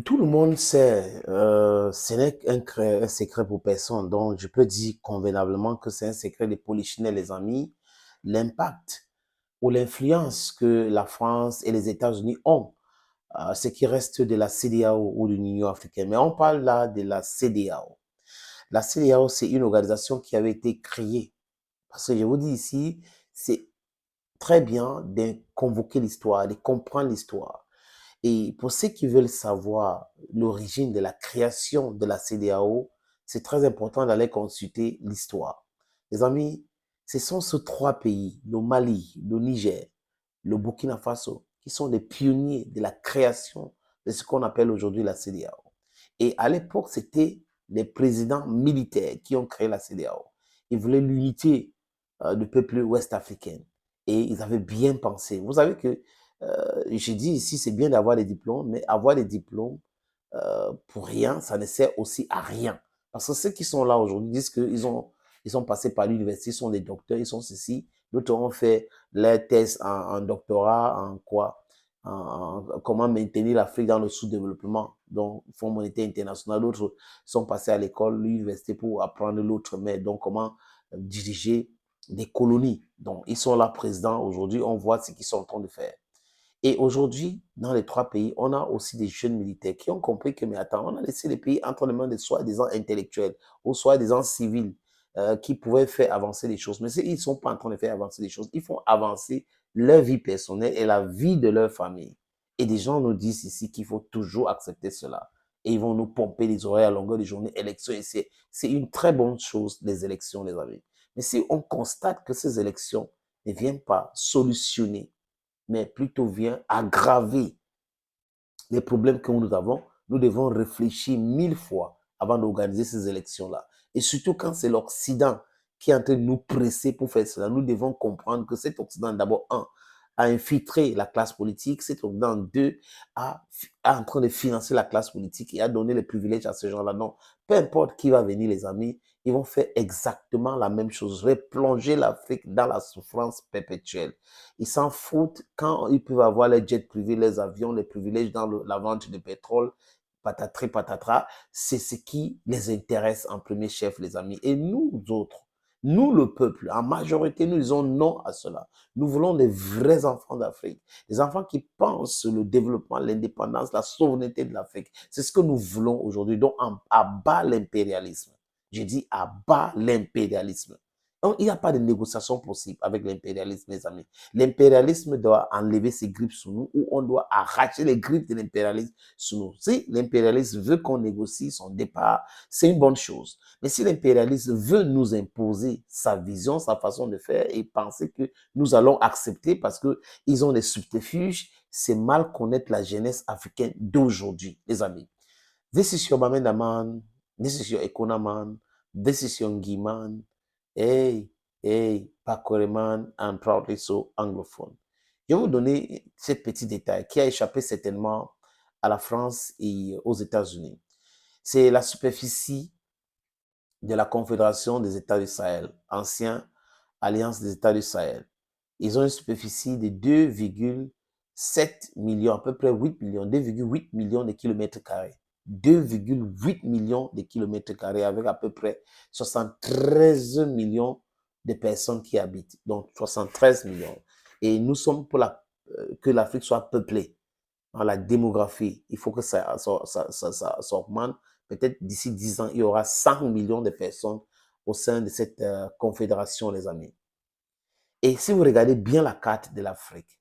Tout le monde sait, ce n'est un secret pour personne. Donc, je peux dire convenablement que c'est un secret de Polichinelle, les amis, l'impact ou l'influence que la France et les États-Unis ont, ce qui reste de la CEDEAO ou de l'Union africaine. Mais on parle là de la CEDEAO. La CEDEAO, c'est une organisation qui avait été créée. Parce que je vous dis ici, c'est très bien de convoquer l'histoire, de comprendre l'histoire. Et pour ceux qui veulent savoir l'origine de la création de la CEDEAO, c'est très important d'aller consulter l'histoire. Les amis, ce sont ces trois pays, le Mali, le Niger, le Burkina Faso, qui sont des pionniers de la création de ce qu'on appelle aujourd'hui la CEDEAO. Et à l'époque, c'était les présidents militaires qui ont créé la CEDEAO. Ils voulaient l'unité du peuple ouest-africain. Et ils avaient bien pensé. Vous savez que je dis ici, c'est bien d'avoir des diplômes, mais avoir des diplômes pour rien, ça ne sert aussi à rien. Parce que ceux qui sont là aujourd'hui disent ils sont passés par l'université, ils sont des docteurs, ils sont ceci. D'autres ont fait leur thèse en doctorat, en quoi comment maintenir l'Afrique dans le sous-développement. Donc, Fonds monétaire international. D'autres sont passés à l'école, l'université pour apprendre l'autre, mais donc comment diriger des colonies. Donc, ils sont là présidents aujourd'hui, on voit ce qu'ils sont en train de faire. Et aujourd'hui, dans les trois pays, on a aussi des jeunes militaires qui ont compris que, mais attends, on a laissé les pays entre les mains de soi-disant intellectuels ou soi-disant civils qui pouvaient faire avancer les choses. Mais ils ne sont pas en train de faire avancer les choses. Ils font avancer leur vie personnelle et la vie de leur famille. Et des gens nous disent ici qu'il faut toujours accepter cela. Et ils vont nous pomper les oreilles à longueur de journée. Élections, et c'est une très bonne chose, les élections, les amis. Mais si on constate que ces élections ne viennent pas solutionner mais plutôt vient aggraver les problèmes que nous avons, nous devons réfléchir 1000 fois avant d'organiser ces élections-là. Et surtout quand c'est l'Occident qui est en train de nous presser pour faire cela, nous devons comprendre que cet Occident, d'abord, un, a infiltré la classe politique, cet Occident, deux, a en train de financer la classe politique et a donné les privilèges à ces gens-là. Non, peu importe qui va venir, les amis, ils vont faire exactement la même chose, replonger l'Afrique dans la souffrance perpétuelle. Ils s'en foutent quand ils peuvent avoir les jets privés, les avions, les privilèges dans la vente de pétrole, patatri patatra. C'est ce qui les intéresse en premier chef, les amis. Et nous autres, nous le peuple, en majorité, nous disons non à cela. Nous voulons des vrais enfants d'Afrique, des enfants qui pensent le développement, l'indépendance, la souveraineté de l'Afrique. C'est ce que nous voulons aujourd'hui. Donc, à bas l'impérialisme. J'ai dit à bas l'impérialisme. Donc, il n'y a pas de négociation possible avec l'impérialisme, mes amis. L'impérialisme doit enlever ses grippes sur nous ou on doit arracher les grippes de l'impérialisme sur nous. Si l'impérialisme veut qu'on négocie son départ, c'est une bonne chose. Mais si l'impérialisme veut nous imposer sa vision, sa façon de faire et penser que nous allons accepter parce qu'ils ont des subterfuges, c'est mal connaître la jeunesse africaine d'aujourd'hui, les amis. This is your Mamenda man. This is your Ekona man. This is your Ngi man. Hey, hey, Pakore man, and proudly so anglophone. Je vais vous donner ce petit détail qui a échappé certainement à la France et aux États-Unis. C'est la superficie de la Confédération des États du Sahel, ancien Alliance des États du Sahel. Ils ont une superficie de 2,7 millions, à peu près 8 millions, 2,8 millions de kilomètres carrés. 2,8 millions de kilomètres carrés avec à peu près 73 millions de personnes qui habitent. Donc 73 millions. Et nous sommes pour que l'Afrique soit peuplée. Dans la démographie, il faut que ça augmente. Peut-être d'ici 10 ans, il y aura 100 millions de personnes au sein de cette confédération, les amis. Et si vous regardez bien la carte de l'Afrique,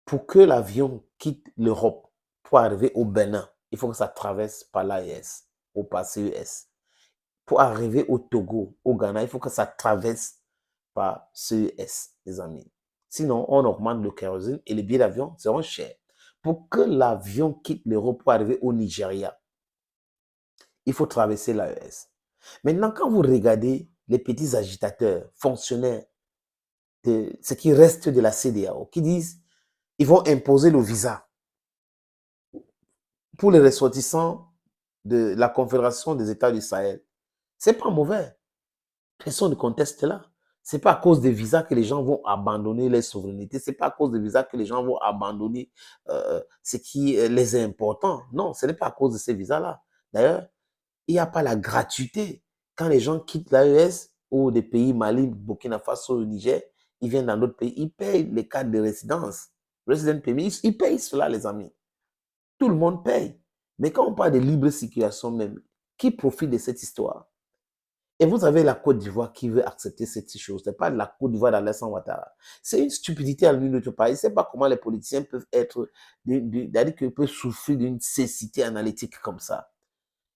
pour que l'avion quitte l'Europe pour arriver au Bénin, il faut que ça traverse par l'AES ou par CES. Pour arriver au Togo, au Ghana, il faut que ça traverse par CES, les amis. Sinon, on augmente le kérosène et les billets d'avion seront chers. Pour que l'avion quitte l'Europe pour arriver au Nigeria, il faut traverser l'AES. Maintenant, quand vous regardez les petits agitateurs, fonctionnaires de ce qui reste de la CEDEAO, qui disent ils vont imposer le visa pour les ressortissants de la Confédération des États du Sahel. C'est pas mauvais. Personne ne conteste là. C'est pas à cause des visas que les gens vont abandonner leur souveraineté. C'est pas à cause des visas que les gens vont abandonner ce qui les est important. Non, ce n'est pas à cause de ces visas-là. D'ailleurs, il n'y a pas la gratuité. Quand les gens quittent l'AES ou des pays Mali, Burkina Faso, le Niger, ils viennent dans d'autres pays, ils payent les cartes de résidence. Resident permit, ils payent cela, les amis. Tout le monde paye. Mais quand on parle de libre circulation même, qui profite de cette histoire? Et vous avez la Côte d'Ivoire qui veut accepter cette chose. Ce n'est pas la Côte d'Ivoire d'Alassane Ouattara. C'est une stupidité à l'une de notre part. Je ne sais pas comment les politiciens peuvent être, c'est-à-dire qu'ils peuvent souffrir d'une cécité analytique comme ça.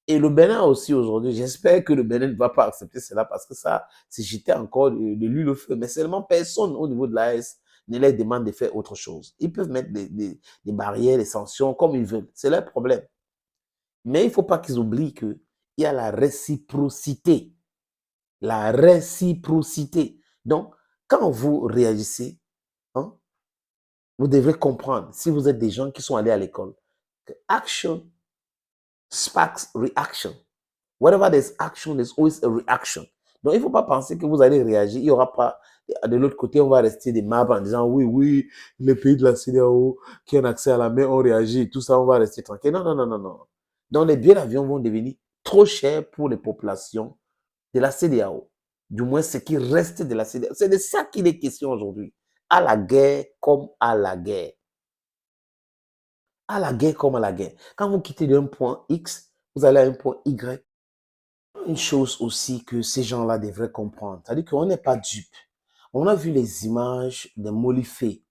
Et le Bénin aussi aujourd'hui, j'espère que le Bénin ne va pas accepter cela parce que ça, c'est jeter encore de l'huile au feu. Mais seulement personne au niveau de l'AS ne leur demande de faire autre chose. Ils peuvent mettre des barrières, des sanctions comme ils veulent. C'est leur problème. Mais il ne faut pas qu'ils oublient qu'il y a la réciprocité. La réciprocité. Donc, quand vous réagissez, hein, vous devrez comprendre, si vous êtes des gens qui sont allés à l'école, que action sparks reaction. Whatever there's action, there's always a reaction. Donc, il ne faut pas penser que vous allez réagir. Il n'y aura pas, de l'autre côté, on va rester des marbres en disant, oui, oui, les pays de la CEDEAO qui ont accès à la mer ont réagi, tout ça, on va rester tranquille. Non, non, non, non, non. Donc, les billets d'avion vont devenir trop chers pour les populations de la CEDEAO. Du moins, ce qui reste de la CEDEAO. C'est de ça qu'il est question aujourd'hui. À la guerre comme à la guerre. À la guerre comme à la guerre. Quand vous quittez d'un point X, vous allez à un point Y. Une chose aussi que ces gens-là devraient comprendre, c'est-à-dire qu'on n'est pas dupe. On a vu les images de Molifé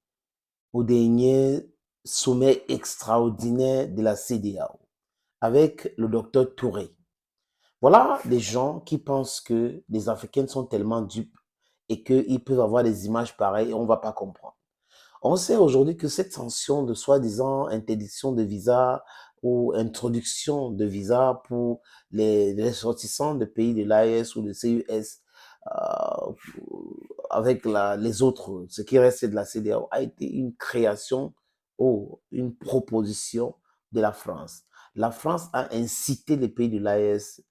au dernier sommet extraordinaire de la CEDEAO avec le docteur Touré. Voilà des gens qui pensent que les Africains sont tellement dupes et qu'ils peuvent avoir des images pareilles et on ne va pas comprendre. On sait aujourd'hui que cette sanction de soi-disant interdiction de visa ou introduction de visa pour les ressortissants de pays de l'AES ou de CUS avec les autres, ce qui reste de la CEDEAO, a été une création ou une proposition de la France. La France a incité les pays de l'AES,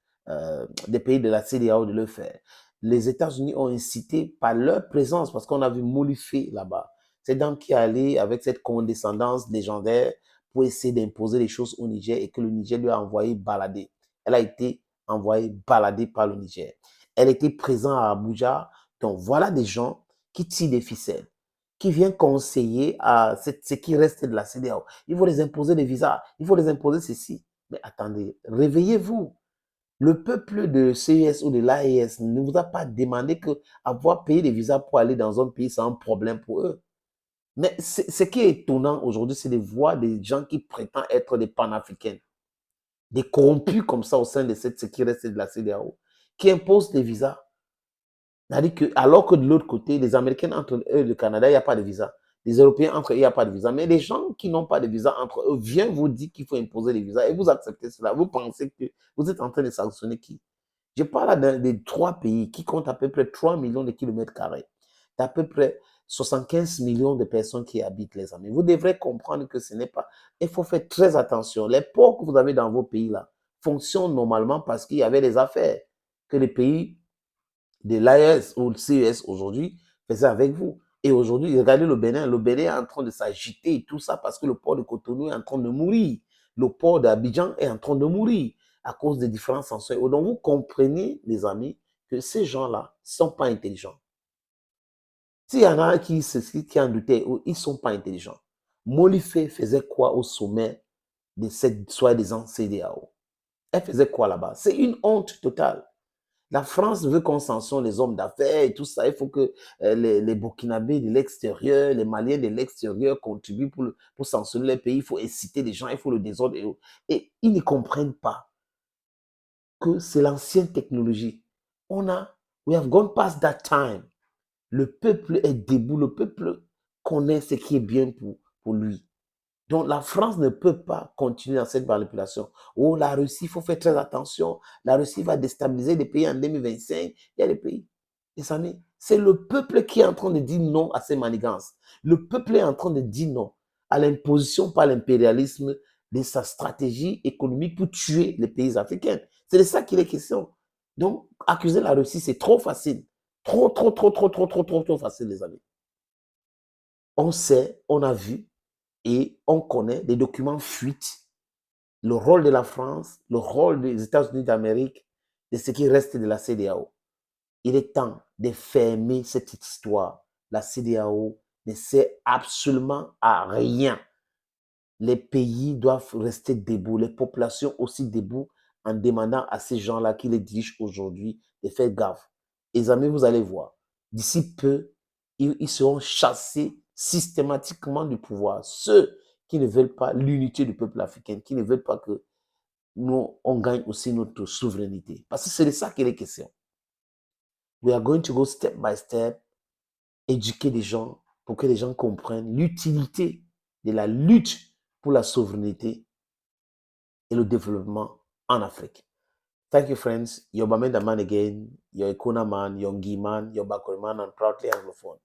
des pays de la CEDEAO de le faire. Les États-Unis ont incité par leur présence, parce qu'on a vu Molifé là-bas. C'est donc qui est allé avec cette condescendance légendaire pour essayer d'imposer les choses au Niger et que le Niger lui a envoyé balader. Elle a été envoyée balader par le Niger. Elle était présente à Abuja. Donc voilà des gens qui tirent des ficelles, qui viennent conseiller à ce qui reste de la CEDEAO. Il faut les imposer des visas, il faut les imposer ceci. Mais attendez, réveillez-vous. Le peuple de CES ou de l'AES ne vous a pas demandé qu'avoir payé des visas pour aller dans un pays, c'est un problème pour eux. Mais ce qui est étonnant aujourd'hui, c'est de voir des gens qui prétendent être des panafricains, des corrompus comme ça au sein de ce qui reste de la CEDEAO, qui imposent des visas. C'est-à-dire que, alors que de l'autre côté, les Américains entre eux et le Canada, il n'y a pas de visa. Les Européens entre eux, il n'y a pas de visa. Mais les gens qui n'ont pas de visa entre eux viennent vous dire qu'il faut imposer des visas et vous acceptez cela. Vous pensez que vous êtes en train de sanctionner qui? Je parle des trois pays qui comptent à peu près 3 millions de kilomètres carrés. D'à peu près 75 millions de personnes qui habitent, les amis. Vous devrez comprendre que ce n'est pas... Il faut faire très attention. Les ports que vous avez dans vos pays là fonctionnent normalement parce qu'il y avait des affaires que les pays de l'AES ou le CES aujourd'hui faisaient avec vous. Et aujourd'hui, regardez le Bénin. Le Bénin est en train de s'agiter et tout ça parce que le port de Cotonou est en train de mourir. Le port d'Abidjan est en train de mourir à cause des différences sanctions. Donc, vous comprenez, les amis, que ces gens-là ne sont pas intelligents. S'il y en a qui en doutaient, ils ne sont pas intelligents. Molifé faisait quoi au sommet de cette soi-disant CEDEAO? Elle faisait quoi là-bas? C'est une honte totale. La France veut qu'on sanctionne les hommes d'affaires et tout ça. Il faut que les Burkinabés de l'extérieur, les Maliens de l'extérieur contribuent pour sanctionner les pays. Il faut inciter les gens, il faut le désordre. Et ils ne comprennent pas que c'est l'ancienne technologie. We have gone past that time. Le peuple est debout, le peuple connaît ce qui est bien pour lui. Donc la France ne peut pas continuer dans cette manipulation. Oh, la Russie, il faut faire très attention. La Russie va déstabiliser les pays en 2025. Il y a des pays. Les amis, c'est le peuple qui est en train de dire non à ces manigances. Le peuple est en train de dire non à l'imposition par l'impérialisme de sa stratégie économique pour tuer les pays africains. C'est de ça qu'il est question. Donc, accuser la Russie, c'est trop facile. Trop, trop, trop, trop, trop, trop, trop, trop facile, les amis. On sait, on a vu et on connaît des documents fuites, le rôle de la France, le rôle des États-Unis d'Amérique, de ce qui reste de la CEDEAO. Il est temps de fermer cette histoire. La CEDEAO ne sert absolument à rien. Les pays doivent rester debout, les populations aussi debout en demandant à ces gens-là qui les dirigent aujourd'hui de faire gaffe. Les amis, vous allez voir, d'ici peu, ils seront chassés systématiquement du pouvoir. Ceux qui ne veulent pas l'unité du peuple africain, qui ne veulent pas que nous, on gagne aussi notre souveraineté. Parce que c'est de ça qu'il est question. We are going to go step by step, éduquer les gens pour que les gens comprennent l'utilité de la lutte pour la souveraineté et le développement en Afrique. Thank you, friends. You're Bamenda Man again. You're Ikuna Man, you're Ngi Man, you're Bakuri Man, and proudly Anglophone.